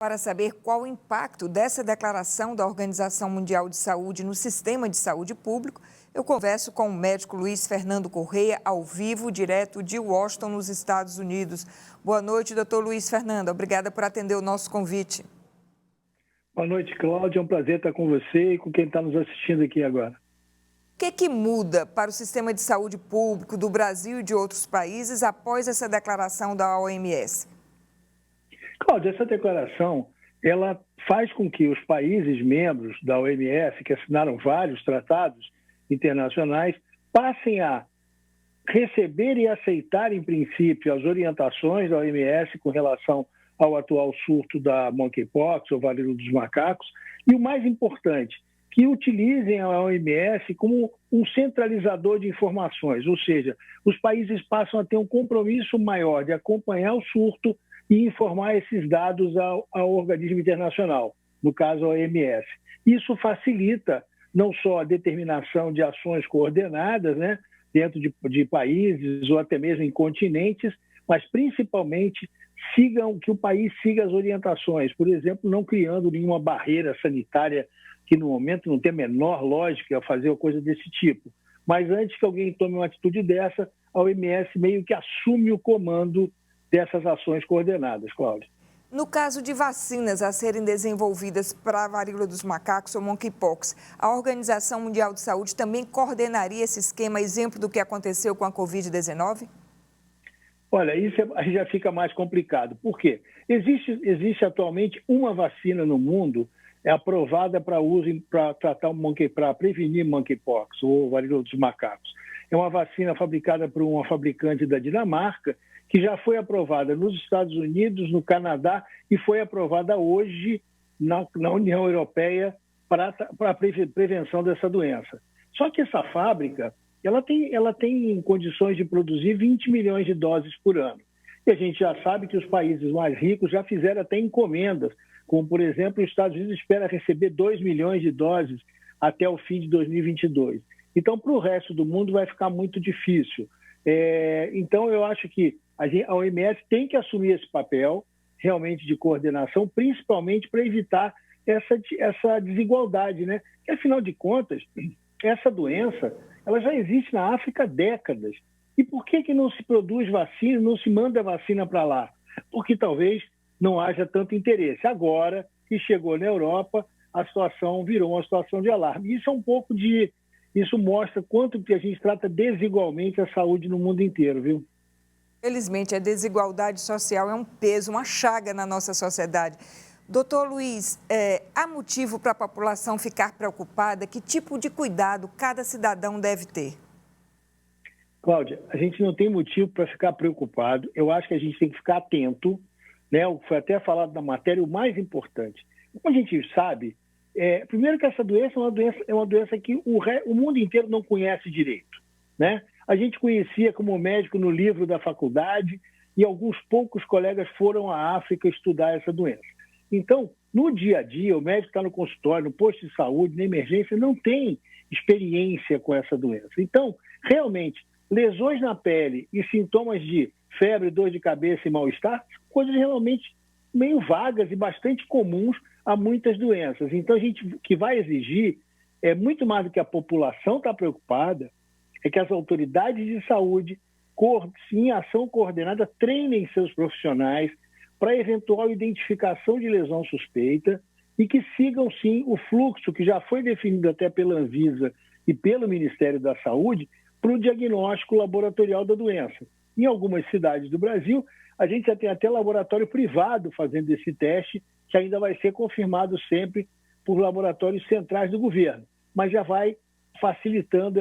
Para saber qual o impacto dessa declaração da Organização Mundial de Saúde no sistema de saúde público, eu converso com o médico Luiz Fernando Correia, ao vivo, direto de Washington, nos Estados Unidos. Boa noite, doutor Luiz Fernando. Obrigada por atender o nosso convite. Boa noite, Cláudia. É um prazer estar com você e com quem está nos assistindo aqui agora. O que muda para o sistema de saúde público do Brasil e de outros países após essa declaração da OMS? Cláudia, essa declaração ela faz com que os países membros da OMS, que assinaram vários tratados internacionais, passem a receber e aceitar, em princípio, as orientações da OMS com relação ao atual surto da monkeypox, ou varíola dos macacos, e o mais importante, que utilizem a OMS como um centralizador de informações, ou seja, os países passam a ter um compromisso maior de acompanhar o surto e informar esses dados ao organismo internacional, no caso a OMS. Isso facilita não só a determinação de ações coordenadas, né, dentro de países ou até mesmo em continentes, mas principalmente que o país siga as orientações, por exemplo, não criando nenhuma barreira sanitária que no momento não tem a menor lógica fazer uma coisa desse tipo. Mas antes que alguém tome uma atitude dessa, a OMS meio que assume o comando dessas ações coordenadas, Cláudia. No caso de vacinas a serem desenvolvidas para a varíola dos macacos ou monkeypox, a Organização Mundial de Saúde também coordenaria esse esquema, exemplo do que aconteceu com a Covid-19? Olha, isso aí já fica mais complicado. Por quê? Existe atualmente uma vacina no mundo aprovada para uso para prevenir monkeypox ou varíola dos macacos. É uma vacina fabricada por uma fabricante da Dinamarca, que já foi aprovada nos Estados Unidos, no Canadá e foi aprovada hoje na União Europeia para a prevenção dessa doença. Só que essa fábrica ela tem condições de produzir 20 milhões de doses por ano. E a gente já sabe que os países mais ricos já fizeram até encomendas, como, por exemplo, os Estados Unidos espera receber 2 milhões de doses até o fim de 2022. Então, para o resto do mundo vai ficar muito difícil. Então, eu acho que a OMS tem que assumir esse papel realmente de coordenação, principalmente para evitar essa desigualdade, né? Porque, afinal de contas, essa doença ela já existe na África há décadas. E por que não se produz vacina, não se manda vacina para lá? Porque talvez não haja tanto interesse. Agora que chegou na Europa, a situação virou uma situação de alarme. Isso mostra quanto que a gente trata desigualmente a saúde no mundo inteiro, viu? Felizmente, a desigualdade social é um peso, uma chaga na nossa sociedade. Doutor Luiz, há motivo para a população ficar preocupada? Que tipo de cuidado cada cidadão deve ter? Cláudia, a gente não tem motivo para ficar preocupado. Eu acho que a gente tem que ficar atento, né? Foi até falado na matéria, o mais importante. Como a gente sabe, primeiro que essa doença é uma doença que o mundo inteiro não conhece direito, né? A gente conhecia como médico no livro da faculdade e alguns poucos colegas foram à África estudar essa doença. Então, no dia a dia, o médico está no consultório, no posto de saúde, na emergência, não tem experiência com essa doença. Então, realmente, lesões na pele e sintomas de febre, dor de cabeça e mal-estar, coisas realmente meio vagas e bastante comuns a muitas doenças. Então, a gente que vai exigir, muito mais do que a população está preocupada, é que as autoridades de saúde, em ação coordenada, treinem seus profissionais para eventual identificação de lesão suspeita e que sigam, sim, o fluxo que já foi definido até pela Anvisa e pelo Ministério da Saúde para o diagnóstico laboratorial da doença. Em algumas cidades do Brasil, a gente já tem até laboratório privado fazendo esse teste, que ainda vai ser confirmado sempre por laboratórios centrais do governo, mas já vai facilitando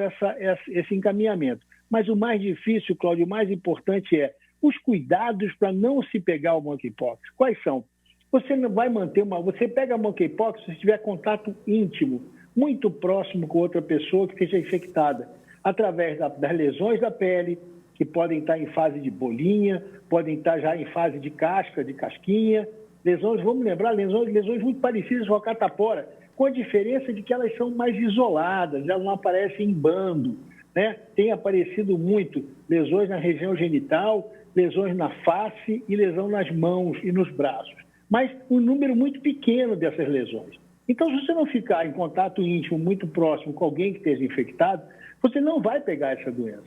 esse encaminhamento. Mas o mais difícil, Cláudio, o mais importante é os cuidados para não se pegar o monkeypox. Quais são? Você não vai você pega a monkeypox se tiver contato íntimo, muito próximo com outra pessoa que esteja infectada, através das lesões da pele, que podem estar em fase de bolinha, podem estar já em fase de casquinha, lesões, vamos lembrar, lesões muito parecidas com a catapora, com a diferença de que elas são mais isoladas, elas não aparecem em bando, né? Tem aparecido muito lesões na região genital, lesões na face e lesão nas mãos e nos braços. mas um número muito pequeno dessas lesões. Então, se você não ficar em contato íntimo muito próximo com alguém que esteja infectado, você não vai pegar essa doença.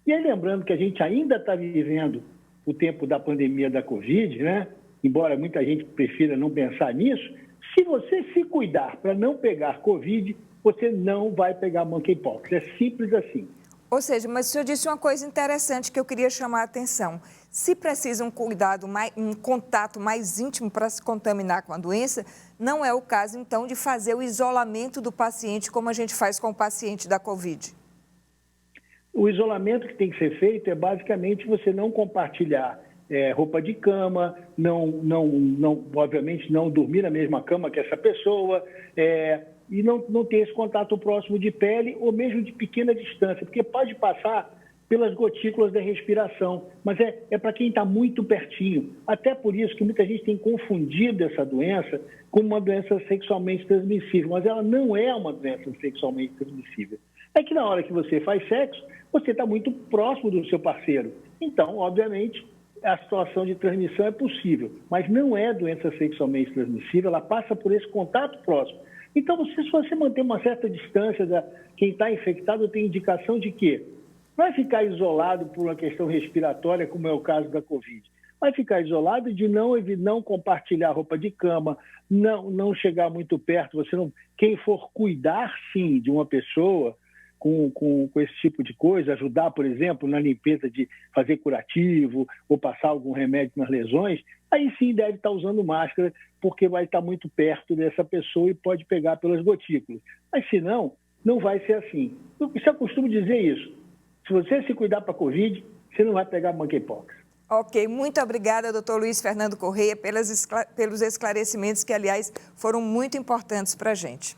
E aí, lembrando que a gente ainda está vivendo o tempo da pandemia da Covid, né? Embora muita gente prefira não pensar nisso, se você se cuidar para não pegar Covid, você não vai pegar monkeypox. É simples assim. Ou seja, mas o senhor disse uma coisa interessante que eu queria chamar a atenção. Se precisa um cuidado, um contato mais íntimo para se contaminar com a doença, não é o caso, então, de fazer o isolamento do paciente como a gente faz com o paciente da Covid. O isolamento que tem que ser feito é basicamente você não compartilhar roupa de cama, obviamente não dormir na mesma cama que essa pessoa, e não ter esse contato próximo de pele ou mesmo de pequena distância, porque pode passar pelas gotículas da respiração, mas é para quem está muito pertinho. Até por isso que muita gente tem confundido essa doença como uma doença sexualmente transmissível, mas ela não é uma doença sexualmente transmissível. É que na hora que você faz sexo, você está muito próximo do seu parceiro. Então, obviamente, a situação de transmissão é possível, mas não é doença sexualmente transmissível, ela passa por esse contato próximo. Então, se você manter uma certa distância de quem está infectado, tem indicação de que vai ficar isolado por uma questão respiratória, como é o caso da Covid. Vai ficar isolado de não compartilhar roupa de cama, não chegar muito perto. Quem for cuidar, sim, de uma pessoa com esse tipo de coisa, ajudar, por exemplo, na limpeza de fazer curativo ou passar algum remédio nas lesões, aí sim deve estar usando máscara, porque vai estar muito perto dessa pessoa e pode pegar pelas gotículas. Mas se não vai ser assim. Eu costumo dizer isso. Se você se cuidar para a Covid, você não vai pegar monkeypox. Ok, muito obrigada, doutor Luiz Fernando Correia, pelos esclarecimentos que, aliás, foram muito importantes para a gente.